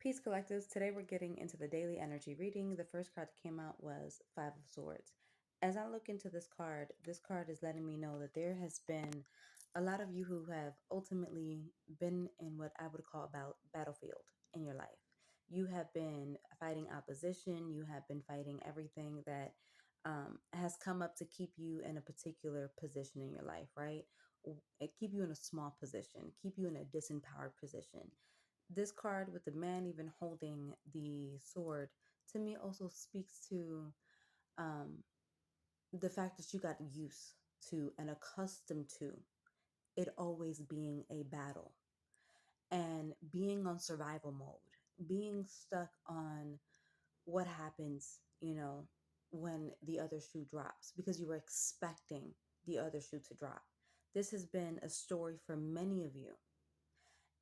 Peace Collectives. Today we're getting into the daily energy reading. The first card that came out was Five of Swords. As I look into this card is letting me know that there has been a lot of you who have ultimately been in what I would call about battlefield in your life. You have been fighting opposition. You have been fighting everything that has come up to keep you in a particular position in your life, right? Keep you in a small position, keep you in a disempowered position. This card with the man even holding the sword to me also speaks to um, the fact that you got used to and accustomed to it always being a battle and being on survival mode, being stuck on what happens, when the other shoe drops because you were expecting the other shoe to drop. This has been a story for many of you,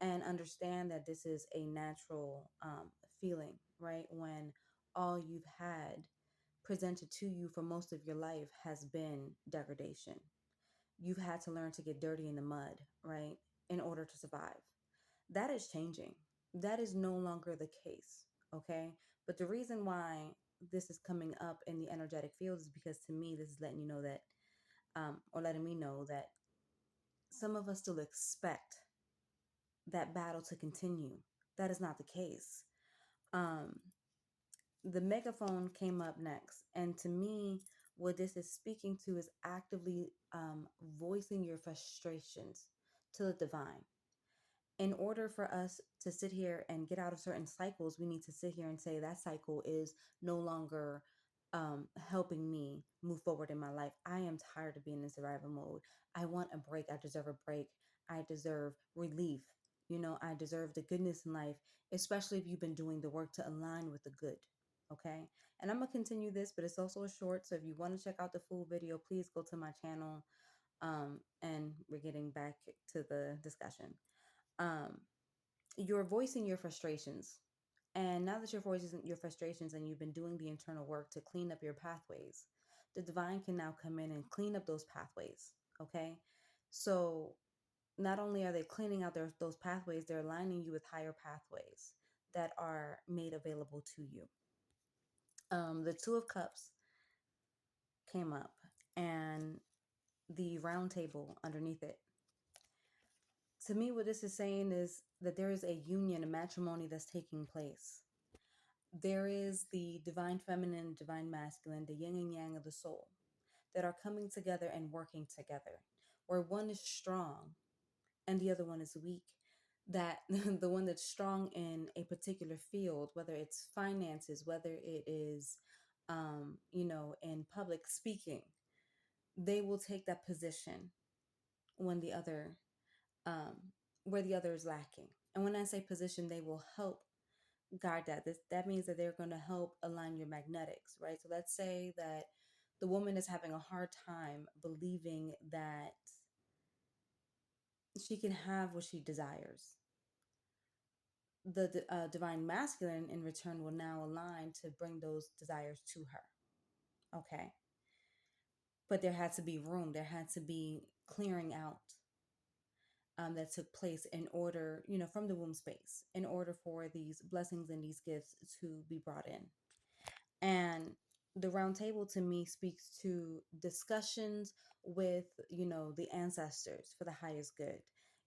and understand that this is a natural feeling, right? When all you've had presented to you for most of your life has been degradation. You've had to learn to get dirty in the mud, right? In order to survive. That is changing. That is no longer the case, okay? But the reason why this is coming up in the energetic field is because to me, this is letting you know that, or letting me know that some of us still expect that battle to continue. That is not the case. Um, the megaphone came up next. And to me, what this is speaking to is actively voicing your frustrations to the divine. In order for us to sit here and get out of certain cycles, we need to sit here and say that cycle is no longer helping me move forward in my life. I am tired of being in survival mode. I want a break. I deserve a break. I deserve relief. I deserve the goodness in life, especially if you've been doing the work to align with the good. Okay. And I'm going to continue this, but it's also a short. So if you want to check out the full video, please go to my channel. And we're getting back to the discussion. Um, you're voicing your frustrations. And now that you're voicing your frustrations and you've been doing the internal work to clean up your pathways, the divine can now come in and clean up those pathways. Okay. So not only are they cleaning out those pathways, they're aligning you with higher pathways that are made available to you. The Two of Cups came up and the round table underneath it. To me, what this is saying is that there is a union, a matrimony that's taking place. There is the divine feminine, divine masculine, the yin and yang of the soul that are coming together and working together, where one is strong and the other one is weak. That the one that's strong in a particular field, whether it's finances, whether it is, in public speaking, they will take that position when the other, um, where the other is lacking. And when I say position, they will help guard that. That means that they're going to help align your magnetics, right? So let's say that the woman is having a hard time believing that she can have what she desires. The divine masculine in return will now align to bring those desires to her. Okay. But there had to be room. There had to be clearing out that took place in order, from the womb space, in order for these blessings and these gifts to be brought in. And the round table to me speaks to discussions with, the ancestors for the highest good,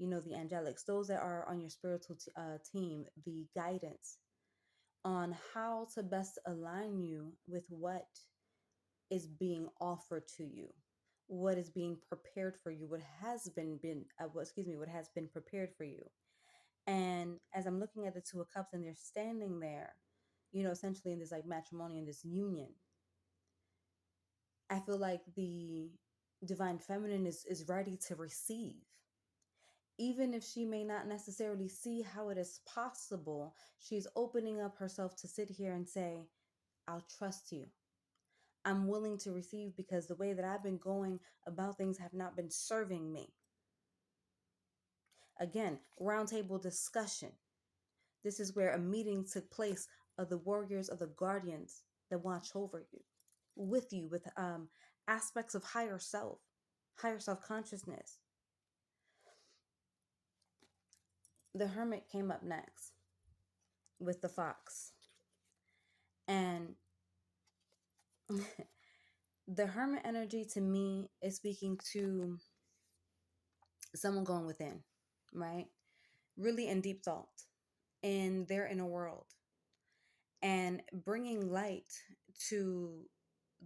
the angelics, those that are on your spiritual team, the guidance on how to best align you with what is being offered to you, what is being prepared for you, what has what has been prepared for you. And as I'm looking at the Two of Cups and they're standing there, essentially in this like matrimony, in this union, I feel like the divine feminine is ready to receive. Even if she may not necessarily see how it is possible, she's opening up herself to sit here and say, I'll trust you. I'm willing to receive because the way that I've been going about things have not been serving me. Again, roundtable discussion. This is where a meeting took place of the warriors, of the guardians that watch over you, with aspects of higher self consciousness. The Hermit came up next. with the fox. And the hermit energy to me is speaking to someone going within, right? Really in deep thought in their inner world and bringing light to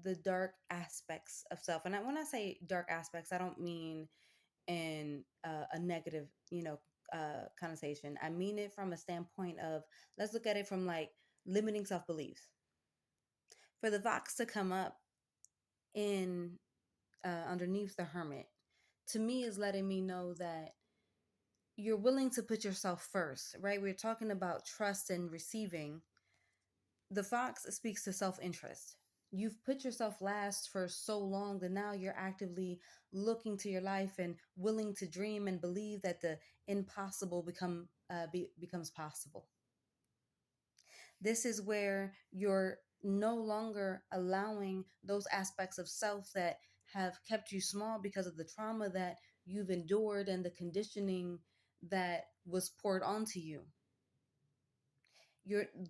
the dark aspects of self. And when I say dark aspects, I don't mean in a negative, connotation. I mean it from a standpoint of, let's look at it from like limiting self beliefs. For the Vox to come up in underneath the Hermit, to me is letting me know that you're willing to put yourself first, right? We're talking about trust and receiving. The Fox speaks to self interest. You've put yourself last for so long that now you're actively looking to your life and willing to dream and believe that the impossible becomes possible. This is where you're no longer allowing those aspects of self that have kept you small because of the trauma that you've endured and the conditioning that was poured onto you.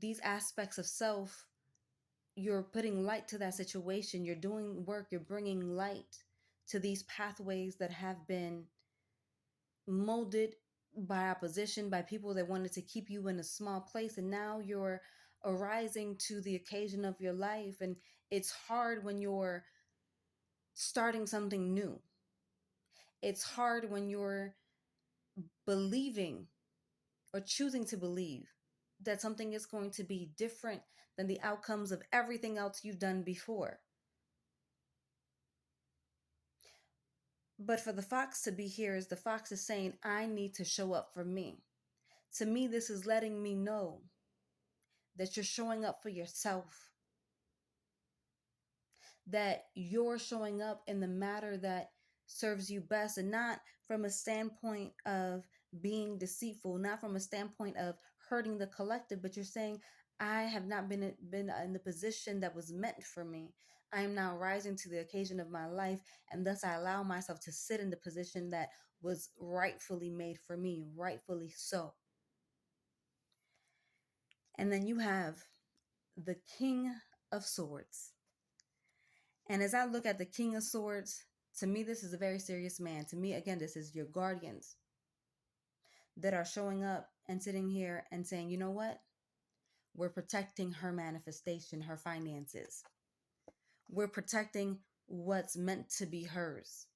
These aspects of self, you're putting light to that situation, you're doing work, you're bringing light to these pathways that have been molded by opposition, by people that wanted to keep you in a small place. And now you're arising to the occasion of your life. And it's hard when you're starting something new. It's hard when you're believing or choosing to believe that something is going to be different than the outcomes of everything else you've done before. But for the fox to be here, is the fox is saying, I need to show up for me. To me, this is letting me know that you're showing up for yourself, that you're showing up in the matter that serves you best, and not from a standpoint of being deceitful, not from a standpoint of hurting the collective, but you're saying, I have not been in the position that was meant for me. I am now rising to the occasion of my life, and thus I allow myself to sit in the position that was rightfully made for me, rightfully so. And then you have the King of Swords. And as I look at the King of Swords, to me, this is a very serious man. To me, again, this is your guardians that are showing up and sitting here and saying, you know what? We're protecting her manifestation, her finances. We're protecting what's meant to be hers.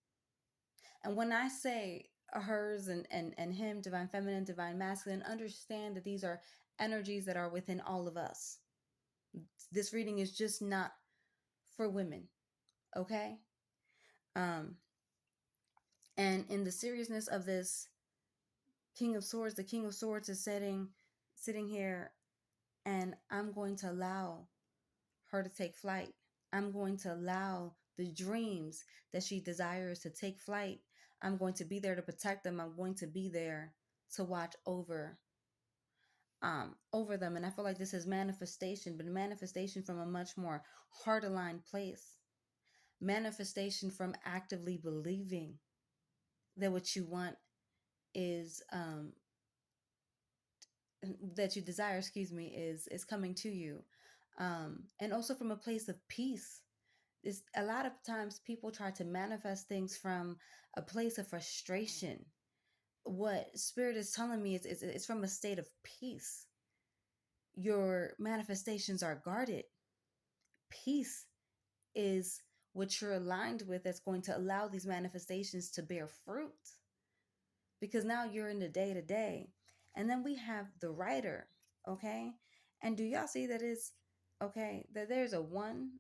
And when I say hers and him, divine feminine, divine masculine, understand that these are energies that are within all of us. This reading is just not for women, okay? Um, and in the seriousness of this King of Swords, the King of Swords is sitting here, and I'm going to allow her to take flight. I'm going to allow the dreams that she desires to take flight. I'm going to be there to protect them. I'm going to be there to watch over them. And I feel like this is manifestation, but manifestation from a much more heart aligned place. Manifestation from actively believing that what you want is that you desire, is coming to you. And also from a place of peace. Is a lot of times people try to manifest things from a place of frustration. What spirit is telling me is it's from a state of peace. Your manifestations are guarded. Peace is what you're aligned with that's going to allow these manifestations to bear fruit, because now you're in the day to day. And then we have the writer, okay? And do y'all see that is okay, that there's a one,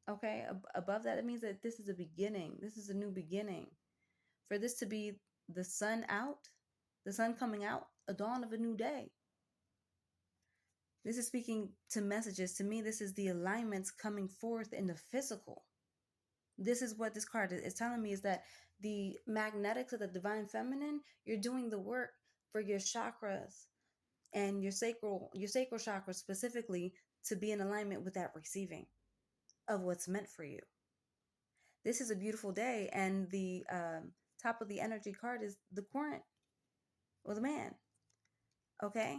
okay, above that? It means that this is a beginning. This is a new beginning. For this to be the sun out, the sun coming out, a dawn of a new day. This is speaking to messages. To me, this is the alignments coming forth in the physical. This is what this card is telling me, is that the magnetics of the divine feminine, you're doing the work for your chakras and your sacral chakra specifically, to be in alignment with that receiving of what's meant for you. This is a beautiful day, and the top of the energy card is the current, or the man. Okay,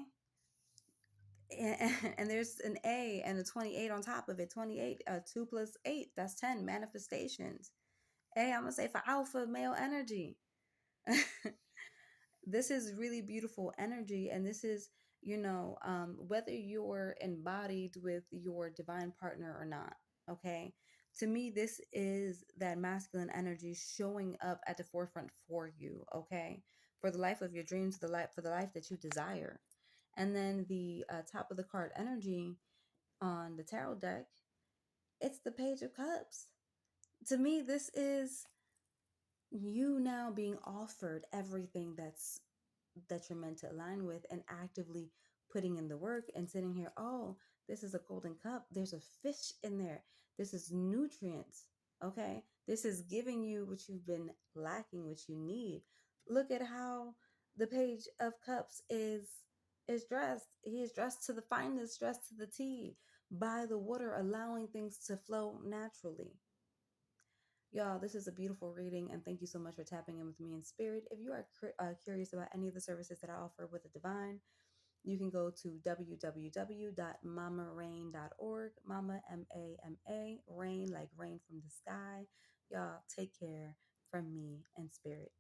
and there's an A and a 28 on top of it. 28, 2 plus 8, that's 10 manifestations. A, I'm gonna say for alpha male energy. This is really beautiful energy, and this is, whether you're embodied with your divine partner or not. Okay, to me this is that masculine energy showing up at the forefront for you. Okay, for the life of your dreams, for the life that you desire. And then the top of the card energy on the tarot deck, it's the Page of Cups. To me, this is you now being offered everything that you're meant to align with, and actively putting in the work and sitting here. Oh, this is a golden cup. There's a fish in there. This is nutrients. Okay. This is giving you what you've been lacking, what you need. Look at how the Page of Cups is dressed. He is dressed to the finest, dressed to the T, by the water, allowing things to flow naturally. Y'all, this is a beautiful reading, and thank you so much for tapping in with me in spirit. If you are curious about any of the services that I offer with the Divine, you can go to www.mamarain.org. Mama, Mama, rain like rain from the sky. Y'all, take care from me in spirit.